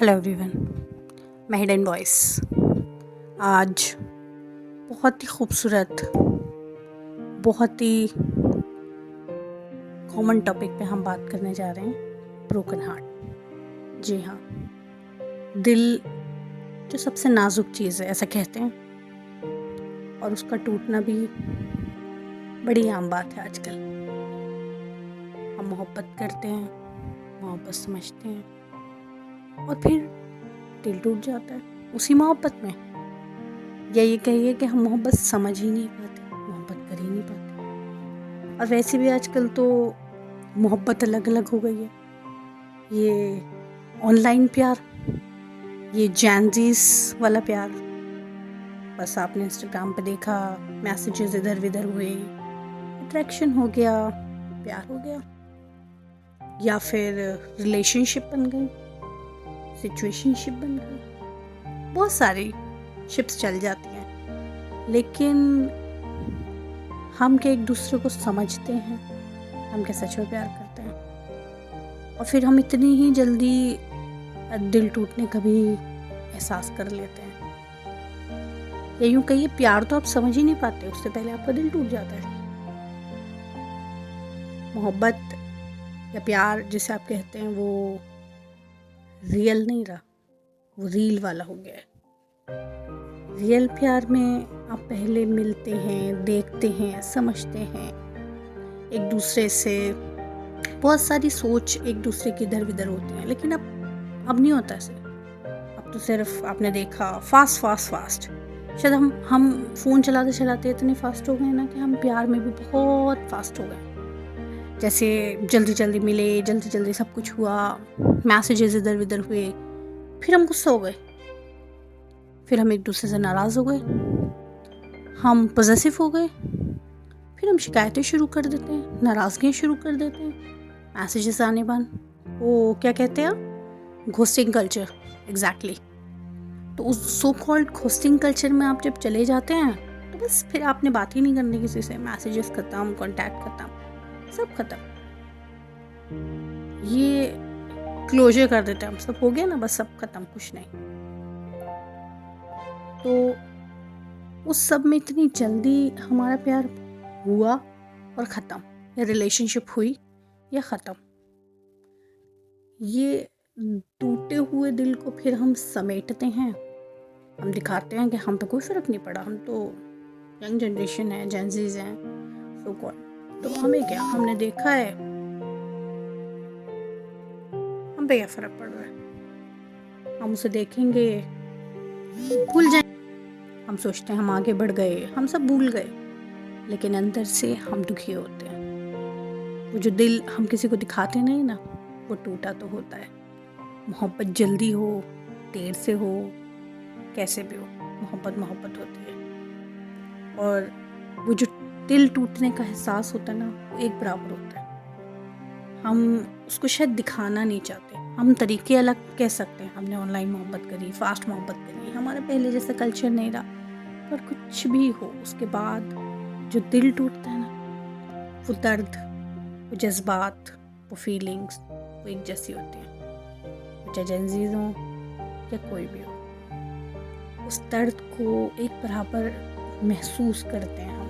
Hello everyone, मैं hidden voice. आज बहुत ही खूबसूरत, बहुत ही कॉमन टॉपिक पे हम बात करने जा रहे हैं, ब्रोकन हार्ट। जी हाँ, दिल जो सबसे नाजुक चीज़ है ऐसा कहते हैं, और उसका टूटना भी बड़ी आम बात है आजकल। हम मोहब्बत करते हैं, मोहब्बत समझते हैं, और फिर दिल टूट जाता है उसी मोहब्बत में। या ये कहिए कि हम मोहब्बत समझ ही नहीं पाते, मोहब्बत कर ही नहीं पाते। और वैसे भी आजकल तो मोहब्बत अलग अलग हो गई है। ये ऑनलाइन प्यार, ये जैनजीस वाला प्यार, बस आपने इंस्टाग्राम पे देखा, मैसेजेस इधर उधर हुए, अट्रैक्शन हो गया, प्यार हो गया। या फिर रिलेशनशिप बन गई, सिचुएशनशिप बन गई, बहुत सारी शिप्स चल जाती हैं। लेकिन हम क्या एक दूसरे को समझते हैं? हम क्या सच में प्यार करते हैं? और फिर हम इतनी ही जल्दी दिल टूटने का भी एहसास कर लेते हैं। या यूं कहिए, प्यार तो आप समझ ही नहीं पाते, उससे पहले आपका दिल टूट जाता है। मोहब्बत या प्यार जिसे आप कहते हैं वो रियल नहीं रहा, वो रील वाला हो गया है। रियल प्यार में आप पहले मिलते हैं, देखते हैं, समझते हैं एक दूसरे से, बहुत सारी सोच एक दूसरे की इधर उधर होती है। लेकिन अब नहीं होता ऐसे। अब तो सिर्फ आपने देखा फास्ट। शायद हम फ़ोन चलाते चलाते इतने फास्ट हो गए ना कि हम प्यार में भी बहुत फास्ट हो गए। जैसे जल्दी जल्दी मिले, जल्दी जल्दी सब कुछ हुआ, मैसेजेस इधर उधर हुए, फिर हम गुस्सा हो गए, फिर हम एक दूसरे से नाराज़ हो गए, हम पॉसेसिव हो गए, फिर हम शिकायतें शुरू कर देते हैं, नाराज़गियाँ शुरू कर देते हैं, मैसेजेस आने बंद। वो क्या कहते हैं, घोस्टिंग कल्चर। एग्जैक्टली। तो उस सो कॉल्ड घोस्टिंग कल्चर में आप जब चले जाते हैं तो बस फिर आपने बात ही नहीं करनी किसी से, मैसेजेस ख़त्म, कॉन्टैक्ट ख़त्म, सब ख़त्म। ये क्लोजर कर देते हैं हम, सब हो गया ना, बस सब ख़त्म, कुछ नहीं। तो उस सब में इतनी जल्दी हमारा प्यार हुआ और ख़त्म, या रिलेशनशिप हुई या ख़त्म। ये टूटे हुए दिल को फिर हम समेटते हैं, हम दिखाते हैं कि हम पे कोई फ़र्क नहीं पड़ा, हम तो यंग जनरेशन है, जेंजीज हैं, सो कॉल्ड, तो हमें क्या, हमने देखा है, हम पे क्या फ़र्क पड़ रहा है, हम उसे देखेंगे, भूल जाएंगे। हम सोचते हैं हम आगे बढ़ गए, हम सब भूल गए, लेकिन अंदर से हम दुखी होते हैं। वो जो दिल हम किसी को दिखाते नहीं ना, वो टूटा तो होता है। मोहब्बत जल्दी हो, देर से हो, कैसे भी हो, मोहब्बत होती है। और वो जो दिल टूटने का एहसास होता है ना, वो एक बराबर होता है। हम उसको शायद दिखाना नहीं चाहते, हम तरीके अलग कह सकते हैं, हमने ऑनलाइन मोहब्बत करी, फास्ट मोहब्बत करी, हमारा पहले जैसा कल्चर नहीं रहा, पर कुछ भी हो, उसके बाद जो दिल टूटता है ना, वो दर्द, वो जज्बात, वो फीलिंग्स, वो एक जैसी होती हैं, चाहे जेंजीज हो या कोई भी हो। उस दर्द को एक बराबर महसूस करते हैं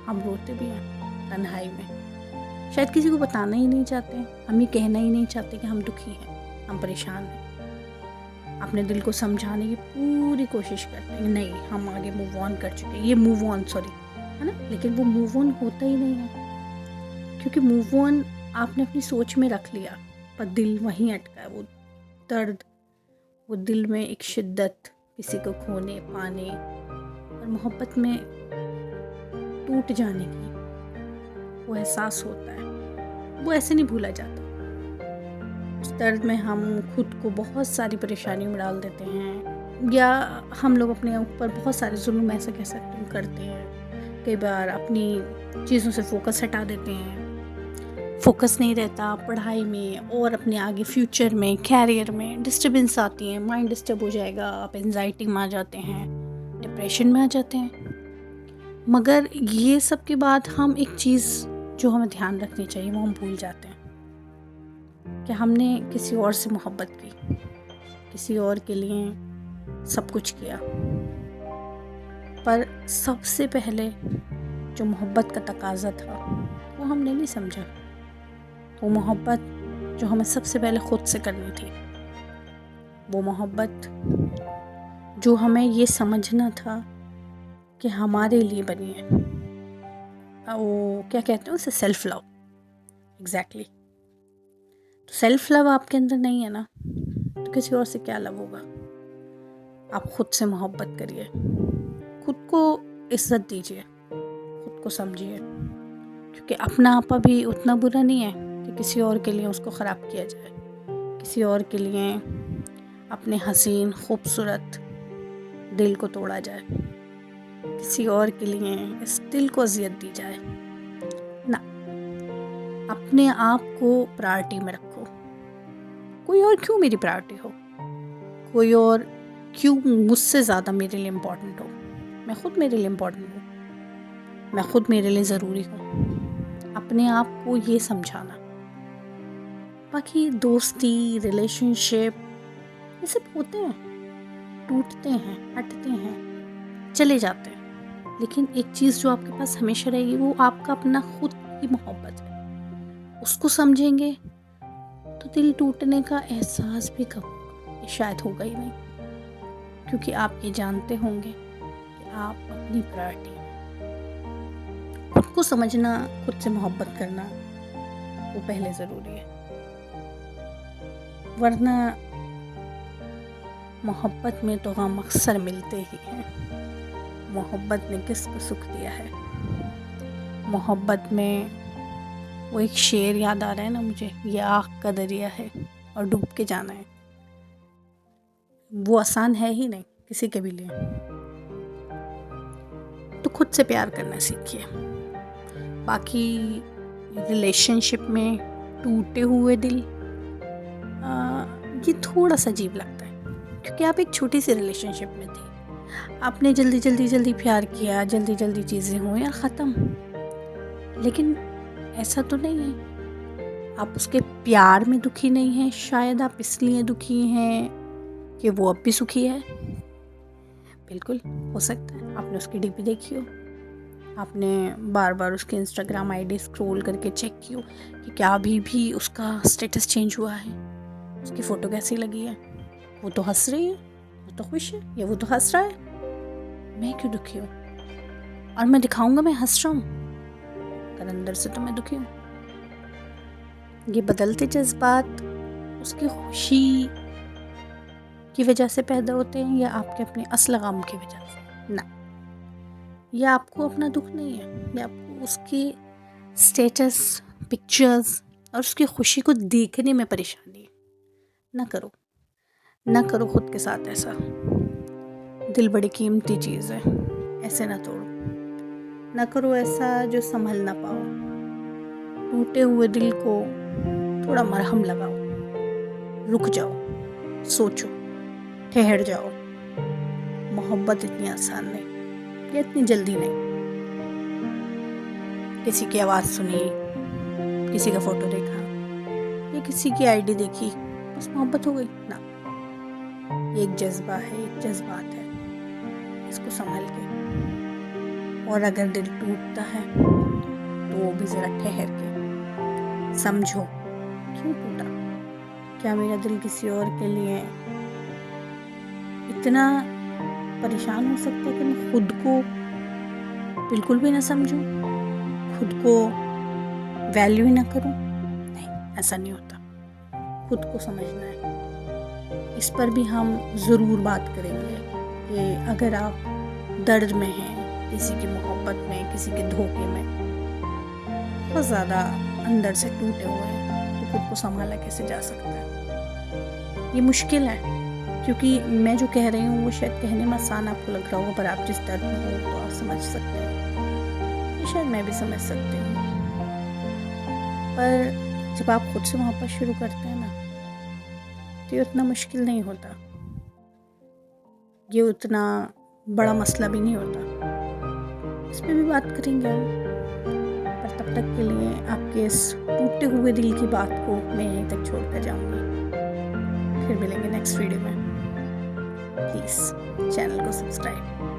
हम रोते भी हैं तन्हाई में, शायद किसी को बताना ही नहीं चाहते, हम ये कहना ही नहीं चाहते कि हम दुखी हैं, हम परेशान हैं। अपने दिल को समझाने की पूरी कोशिश करते हैं, नहीं हम आगे मूव ऑन कर चुके हैं, ये मूव ऑन सॉरी है ना, लेकिन वो मूव ऑन होता ही नहीं है, क्योंकि मूव ऑन आपने अपनी सोच में रख लिया, पर दिल वहीं अटका है। वो दर्द, वो दिल में एक शिद्दत, किसी को खोने पाने और मोहब्बत में टूट जाने की वो एहसास होता है, वो ऐसे नहीं भूला जाता। उस दर्द में हम खुद को बहुत सारी परेशानियों में डाल देते हैं, या हम लोग अपने ऊपर बहुत सारे जुल्म, ऐसा कह सकते हैं, करते हैं। कई बार अपनी चीज़ों से फोकस हटा देते हैं, फोकस नहीं रहता पढ़ाई में और अपने आगे फ्यूचर में, कैरियर में डिस्टर्बेंस आती है, माइंड डिस्टर्ब हो जाएगा, आप एंजाइटी में आ जाते हैं, डिप्रेशन में आ जाते हैं। मगर ये सब के बाद हम एक चीज़ जो हमें ध्यान रखनी चाहिए, वो हम भूल जाते हैं कि हमने किसी और से मोहब्बत की, किसी और के लिए सब कुछ किया, पर सबसे पहले जो मोहब्बत का तकाज़ा था वो हमने नहीं समझा। वो मोहब्बत जो हमें सबसे पहले ख़ुद से करनी थी, वो मोहब्बत जो हमें ये समझना था कि हमारे लिए बनी है, वो क्या कहते हैं उसे, सेल्फ़ लव। एग्जैक्टली। तो सेल्फ़ लव आपके अंदर नहीं है ना, तो किसी और से क्या लव होगा। आप खुद से मोहब्बत करिए, खुद को इज्जत दीजिए, खुद को समझिए, क्योंकि अपना आपा भी उतना बुरा नहीं है कि किसी और के लिए उसको ख़राब किया जाए, किसी और के लिए अपने हसीन खूबसूरत दिल को तोड़ा जाए, किसी और के लिए इस दिल को अजियत दी जाए ना। अपने आप को प्रायोरिटी में रखो। कोई और क्यों मेरी प्रायोरिटी हो, कोई और क्यों मुझसे ज़्यादा मेरे लिए इम्पोर्टेंट हो। मैं खुद मेरे लिए इम्पोर्टेंट हूँ, मैं खुद मेरे लिए ज़रूरी हूँ। अपने आप को ये समझाना। बाकी दोस्ती, रिलेशनशिप, ये सब होते हैं, टूटते हैं, हटते हैं, चले जाते हैं, लेकिन एक चीज़ जो आपके पास हमेशा रहेगी वो आपका अपना खुद की मोहब्बत है। उसको समझेंगे तो दिल टूटने का एहसास भी कब शायद होगा ही नहीं, क्योंकि आप ये जानते होंगे कि आप अपनी प्रायोरिटी हैं। खुद को समझना, खुद से मोहब्बत करना वो पहले ज़रूरी है, वरना मोहब्बत में तो गम अक्सर मिलते ही हैं। मोहब्बत ने किसको सुख दिया है। मोहब्बत में वो एक शेर याद आ रहा है ना मुझे, ये आग का दरिया है और डूब के जाना है। वो आसान है ही नहीं किसी के भी लिए। तो खुद से प्यार करना सीखिए। बाकी रिलेशनशिप में टूटे हुए दिल, ये थोड़ा सा अजीब लगता है, क्योंकि आप एक छोटी सी रिलेशनशिप में थे, आपने जल्दी प्यार किया, जल्दी चीज़ें हुई और ख़त्म। लेकिन ऐसा तो नहीं है, आप उसके प्यार में दुखी नहीं हैं, शायद आप इसलिए दुखी हैं कि वो अब भी सुखी है। बिल्कुल हो सकता है आपने उसकी डीपी देखी हो, आपने बार बार उसके इंस्टाग्राम आईडी स्क्रॉल करके चेक की हो कि क्या अभी भी उसका स्टेटस चेंज हुआ है, उसकी फ़ोटो कैसी लगी है, वो तो हंस रही है, वो तो खुश है, या वो तो हंस रहा है, मैं क्यों दुखी हूँ। और मैं दिखाऊंगा मैं हंस रहा हूँ, पर अंदर से तो मैं दुखी हूँ। ये बदलते जज्बात उसकी खुशी की वजह से पैदा होते हैं या आपके अपने असल गम की वजह से ना। यह आपको अपना दुख नहीं है, यह आपको उसकी स्टेटस, पिक्चर्स और उसकी खुशी को देखने में परेशानी है। ना करो खुद के साथ ऐसा। दिल बड़ी कीमती चीज़ है, ऐसे ना तोड़ो। ना करो ऐसा जो संभल ना पाओ। टूटे हुए दिल को थोड़ा मरहम लगाओ, रुक जाओ, सोचो, ठहर जाओ। मोहब्बत इतनी आसान नहीं, या इतनी जल्दी नहीं। किसी की आवाज़ सुनी, किसी का फ़ोटो देखा या किसी की आईडी देखी, बस मोहब्बत हो गई ना। ये एक जज्बा है, एक जज्बात है, इसको संभल के। और अगर दिल टूटता है तो वो भी ज़रा ठहर के समझो, क्यों टूटा। क्या मेरा दिल किसी और के लिए इतना परेशान हो सकता है कि मैं खुद को बिल्कुल भी ना समझूं, खुद को वैल्यू ही ना करूं। नहीं, ऐसा नहीं होता। खुद को समझना है। इस पर भी हम ज़रूर बात करेंगे कि अगर आप दर्द में हैं, किसी की मोहब्बत में, किसी के धोखे में बहुत ज़्यादा अंदर से टूटे हुए हैं, तो खुद को संभाला कैसे जा सकता है। ये मुश्किल है, क्योंकि मैं जो कह रही हूँ वो शायद कहने में आसान आपको लग रहा होगा, पर आप जिस दर्द में हो तो आप समझ सकते हैं। ये शायद मैं भी समझ सकती हूँ। पर जब आप खुद से मोहब्बत शुरू करते हैं ना, तो ये उतना मुश्किल नहीं होता, ये उतना बड़ा मसला भी नहीं होता। इस पर भी बात करेंगे हम, पर तब तक के लिए आपके इस टूटे हुए दिल की बात को मैं यहीं तक छोड़ कर जाऊँगी। फिर मिलेंगे नेक्स्ट वीडियो में। प्लीज़ चैनल को सब्सक्राइब।